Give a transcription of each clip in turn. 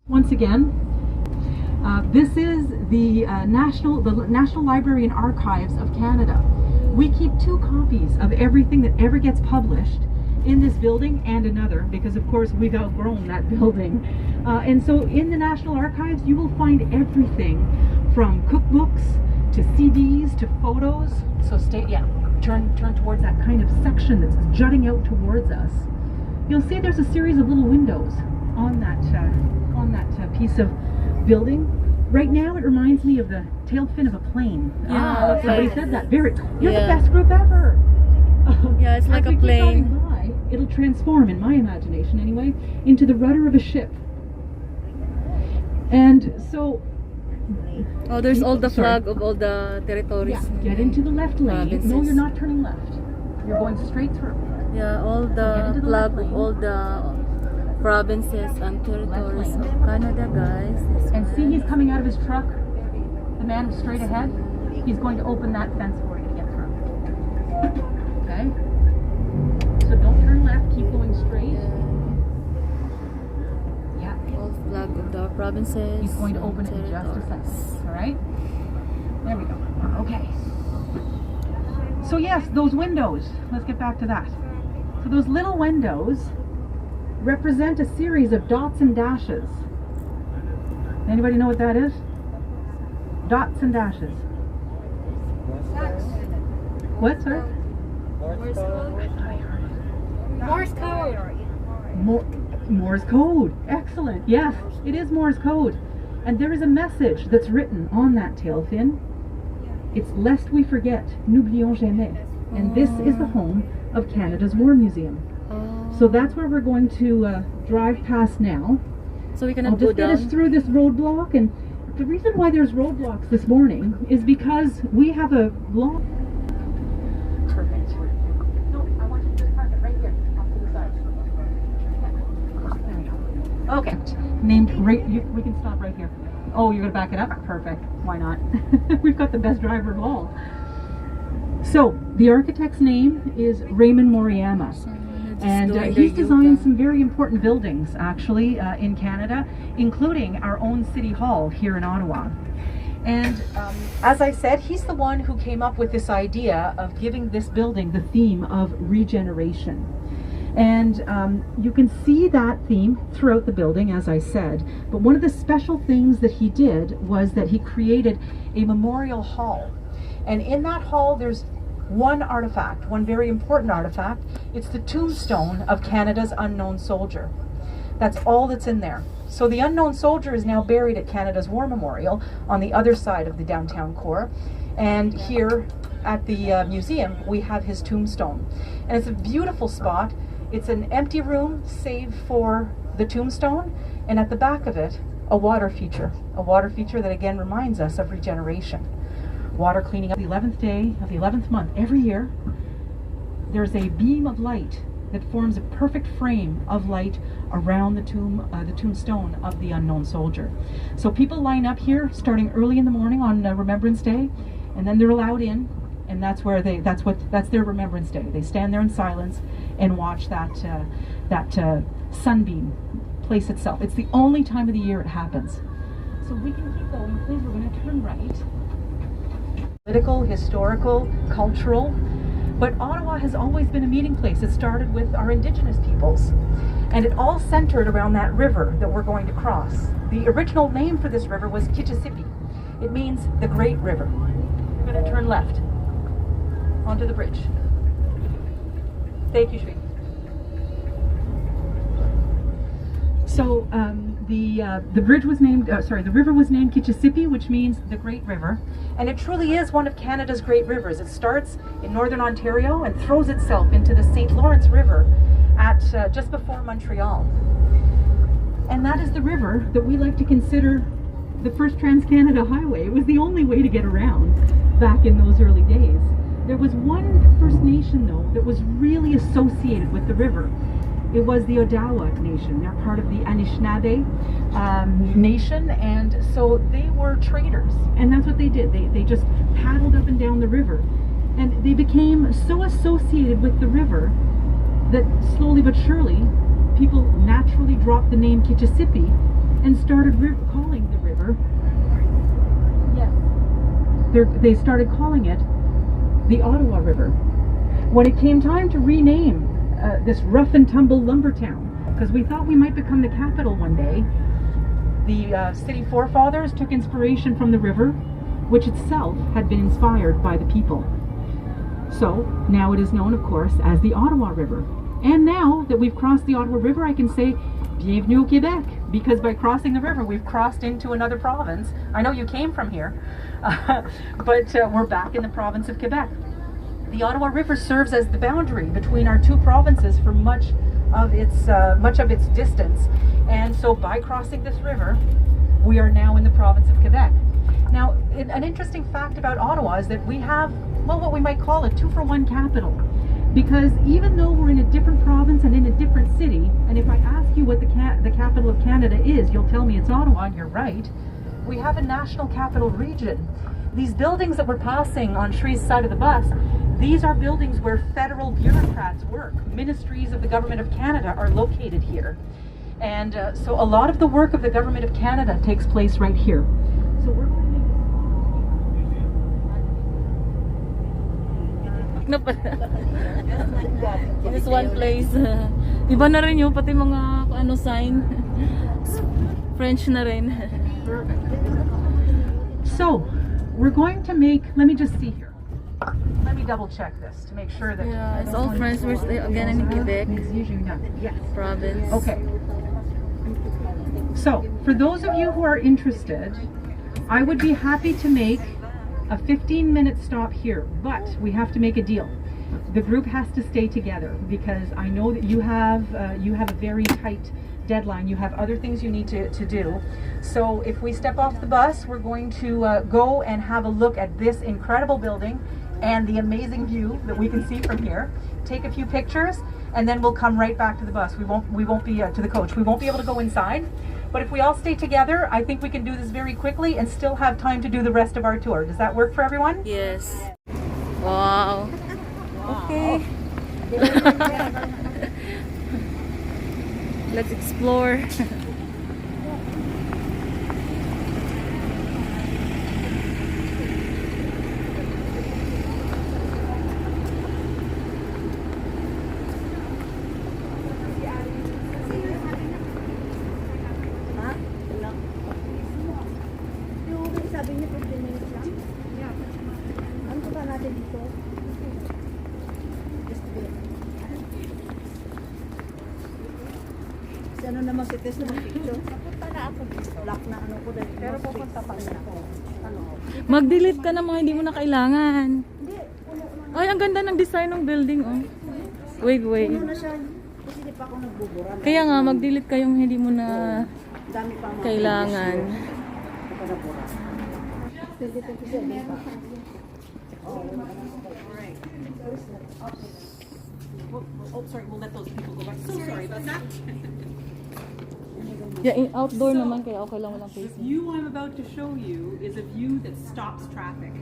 Once again, this is the National Library and Archives of Canada. We keep 2 copies of everything that ever gets published in this building and another, because of course we've outgrown that building. And so in the National Archives you will find everything from cookbooks to CDs to photos. So turn towards that kind of section that's jutting out towards us. You'll see there's a series of little windows on that piece of building. Right now it reminds me of the tail fin of a plane. Yeah, somebody said that. You're the best group ever. Yeah, it's like a plane. It'll transform, in my imagination anyway, into the rudder of a ship. And so... Oh, there's all the flag of all the territories. Yeah, get into the left lane. Provinces. No, you're not turning left. You're going straight through. Yeah, all the flag of all the provinces and territories of Canada, guys. And see, he's coming out of his truck. The man straight ahead. He's going to open that fence for you to get through. Okay? So don't turn left, keep going straight. Yeah. All flag of the provinces. He's going to open it in just a second. Alright? There we go. Okay. So yes, those windows. Let's get back to that. So those little windows represent a series of dots and dashes. Anybody know what that is? Dots and dashes. What, sir? Morse code. Morse code. Excellent. Yes, it is Morse code. And there is a message that's written on that tail fin. It's "Lest we forget, n'oublions jamais." And this is the home of Canada's War Museum. So that's where we're going to drive past now. So we can I'll just get us through this roadblock. And the reason why there's roadblocks this morning is because we have a long... Perfect. No, I want you to just park it right here, off to the side. There we go. Okay. Named right... we can stop right here. Oh, you're going to back it up? Perfect. Why not? We've got the best driver of all. So, the architect's name is Raymond Moriyama. And he's designed some very important buildings, actually, in Canada, including our own City Hall here in Ottawa. And as I said, he's the one who came up with this idea of giving this building the theme of regeneration. And you can see that theme throughout the building, as I said. But one of the special things that he did was that he created a memorial hall. And in that hall, there's one artifact, one very important artifact. It's the tombstone of Canada's unknown soldier. That's all that's in there. So the unknown soldier is now buried at Canada's War Memorial on the other side of the downtown core. And here at the museum, we have his tombstone. And it's a beautiful spot. It's an empty room, save for the tombstone. And at the back of it, a water feature. A water feature that again reminds us of regeneration. Water cleaning up the 11th day of the 11th month. Every year, there's a beam of light that forms a perfect frame of light around the tombstone of the unknown soldier. So people line up here starting early in the morning on Remembrance Day, and then they're allowed in, and that's their Remembrance Day. They stand there in silence and watch that sunbeam place itself. It's the only time of the year it happens. So we can keep going, please. We're going to turn right. Political, historical, cultural, but Ottawa has always been a meeting place. It started with our Indigenous peoples, and it all centered around that river that we're going to cross. The original name for this river was Kitchissippi. It means the Great River. We're going to turn left onto the bridge. Thank you, Shri. So the bridge was named, the river was named Kitchissippi, which means the Great River. And it truly is one of Canada's great rivers. It starts in northern Ontario and throws itself into the St. Lawrence River at just before Montreal. And that is the river that we like to consider the first Trans-Canada Highway. It was the only way to get around back in those early days. There was one First Nation, though, that was really associated with the river. It was the Odawa Nation. They're part of the Anishinaabe Nation, and so they were traders, and that's what they did. They just paddled up and down the river, and they became so associated with the river that slowly but surely people naturally dropped the name Kitchissippi and started calling the river. Yes. They started calling it the Ottawa River. When it came time to rename this rough and tumble lumber town, because we thought we might become the capital one day, the city forefathers took inspiration from the river, which itself had been inspired by the people. So now it is known, of course, as the Ottawa River. And now that we've crossed the Ottawa River, I can say, Bienvenue au Québec, because by crossing the river, we've crossed into another province. I know you came from here, but we're back in the province of Quebec. The Ottawa River serves as the boundary between our two provinces for much of its distance. And so by crossing this river, we are now in the province of Quebec. Now, an interesting fact about Ottawa is that we have, well, what we might call a 2-for-1 capital. Because even though we're in a different province and in a different city, and if I ask you what the capital of Canada is, you'll tell me it's Ottawa, and you're right, we have a national capital region. These buildings that we're passing on Shree's side of the bus, these are buildings where federal bureaucrats work. Ministries of the Government of Canada are located here. And so a lot of the work of the Government of Canada takes place right here. So we're going to No pala. This one place. Iba na rin yung pati mga ano sign. French na rin. So, we're going to make, let me just see here. Let me double check this to make sure that... Yeah, it's all French. We're again in Quebec. Yes. Province. Okay. So, for those of you who are interested, I would be happy to make a 15-minute stop here, but we have to make a deal. The group has to stay together because I know that you have a very tight deadline. You have other things you need to do. So if we step off the bus, we're going to go and have a look at this incredible building and the amazing view that we can see from here. Take a few pictures, and then we'll come right back to the bus. We won't be to the coach. We won't be able to go inside. But if we all stay together, I think we can do this very quickly and still have time to do the rest of our tour. Does that work for everyone? Yes. Wow. Okay. Let's explore. Ano naman si Tess na picture? Napunta na ako dito. Lock na ano ko dahil. Pero pupunta pa rin ako. Ano? Mag-delete ka na mga hindi mo na kailangan. Ay, ang ganda ng design ng building, oh. Wait. Ano na siya? Kasi di pa ako nagbubura. Kaya nga, mag-delete ka yung hindi mo na Dami pa mga kailangan. Di pa nabura. 2027 pa. Oh, sorry, we'll let those people go back. So sorry about that. Yeah, outdoor naman, kaya okay lang walang The face. view I'm about to show you is a view that stops traffic.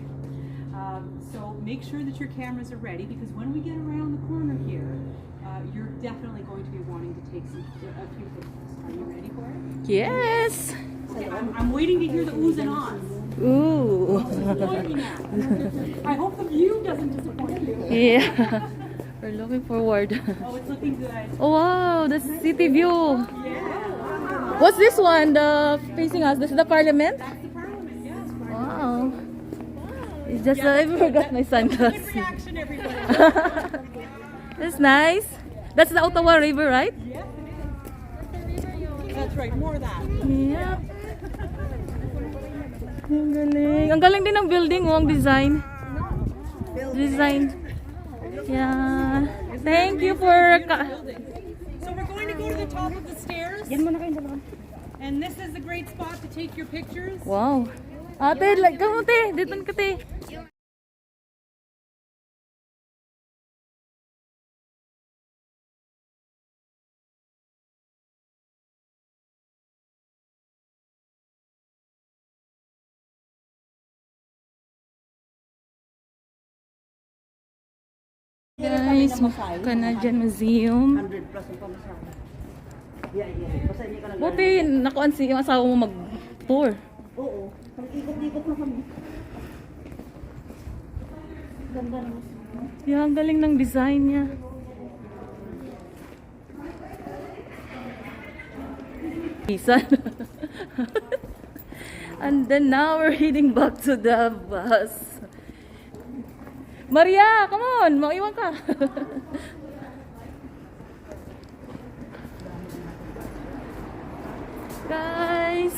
So make sure that your cameras are ready, because when we get around the corner here, you're definitely going to be wanting to take a few pictures. Are you ready for it? Yes! Okay, I'm waiting to hear the oohs and ahs. Ooh. Disappoint me now. I hope the view doesn't disappoint you. Yeah. We're looking forward. Oh, it's looking good. Oh wow, that's city view. Yeah. What's this one? The facing us. This is the parliament? That's the parliament, yes. Wow. It's just I forgot my sunglasses. Good reaction, everybody. That's nice. That's the Ottawa River, right? Yes, it is. That's right, more of that. Yeah. Ang galing. Ang galing din ng building, oh, ang design. Design. Yeah. Thank you for... So we're going to go to the top of the stairs. And this is a great spot to take your pictures. Wow. Ate, like, kamu te. Dito ka te. Guys, Canadian Museum. 100 plus ang pamasahe. Yeah. Basta hindi ka lang. Buti, nakuan si yung asawa mo mag-tour. Oo. Ikot-ikot na kami. Ganda naman. Yeah, ang galing ng design niya. Isan. And then now we're heading back to the bus. Maria, come on! Maiwan ka! Guys,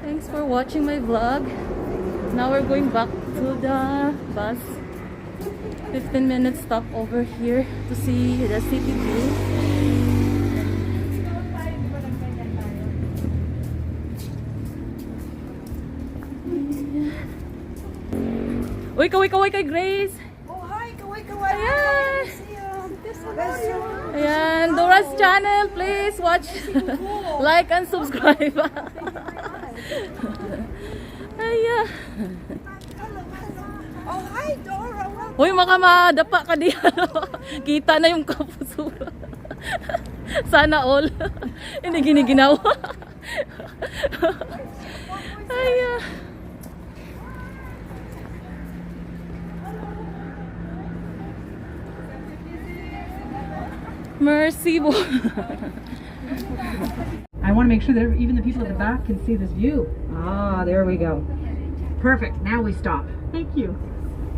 thanks for watching my vlog. Now we're going back to the bus. 15 minutes stop over here to see the city view. Uy, kaway kay Grace! Oh, hi! Kaway! Ayan! Bless you! Ayan, Dora's channel, please watch, like and subscribe. Ayan. Oh, hi, Dora! Uy, makamadapa ka di. Kita na yung kapusura. Sana all. Hindi giniginawa. Ayan. Mercy. I want to make sure that even the people at the back can see this view. Ah, there we go. Perfect. Now we stop. Thank you.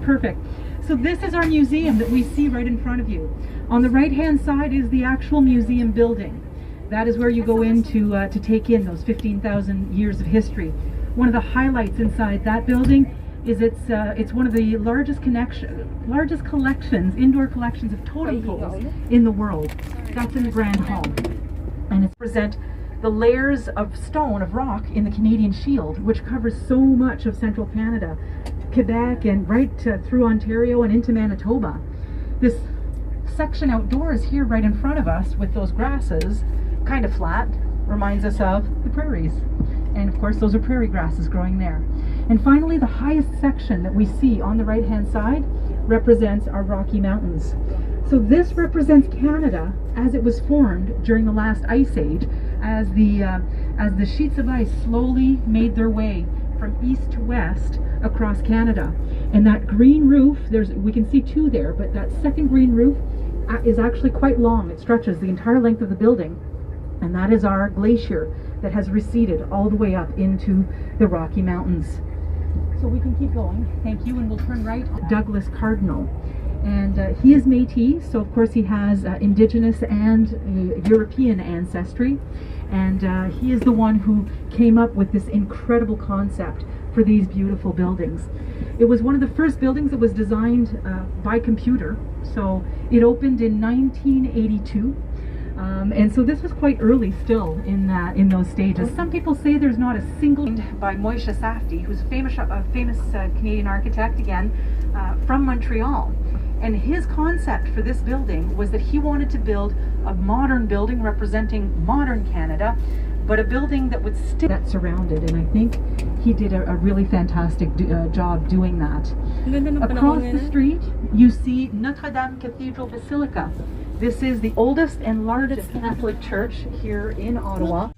Perfect. So this is our museum that we see right in front of you. On the right-hand side is the actual museum building. That is where you go in to take in those 15,000 years of history. One of the highlights inside that building is it's one of the largest collections, indoor collections of totem poles in the world. That's in the Grand Hall, and it presents the layers of stone, of rock in the Canadian Shield, which covers so much of central Canada, Quebec, and right through Ontario and into Manitoba. This section outdoors here right in front of us with those grasses, kind of flat, reminds us of the prairies. And of course those are prairie grasses growing there. And finally, the highest section that we see on the right hand side represents our Rocky Mountains. So this represents Canada as it was formed during the last ice age, as the sheets of ice slowly made their way from east to west across Canada. And that green roof, we can see two there, but that second green roof is actually quite long. It stretches the entire length of the building, and that is our glacier that has receded all the way up into the Rocky Mountains. So we can keep going, thank you, and we'll turn right on Douglas Cardinal. And he is Métis, so of course he has Indigenous and European ancestry. And he is the one who came up with this incredible concept for these beautiful buildings. It was one of the first buildings that was designed by computer. So it opened in 1982. And so this was quite early still in those stages. Some people say there's not a single by Moishe Safdie, who's a famous Canadian architect again from Montreal. And his concept for this building was that he wanted to build a modern building representing modern Canada, but a building that would still that surrounded. And I think he did a really fantastic job doing that. Across the street, you see Notre Dame Cathedral Basilica. This is the oldest and largest Catholic church here in Ottawa.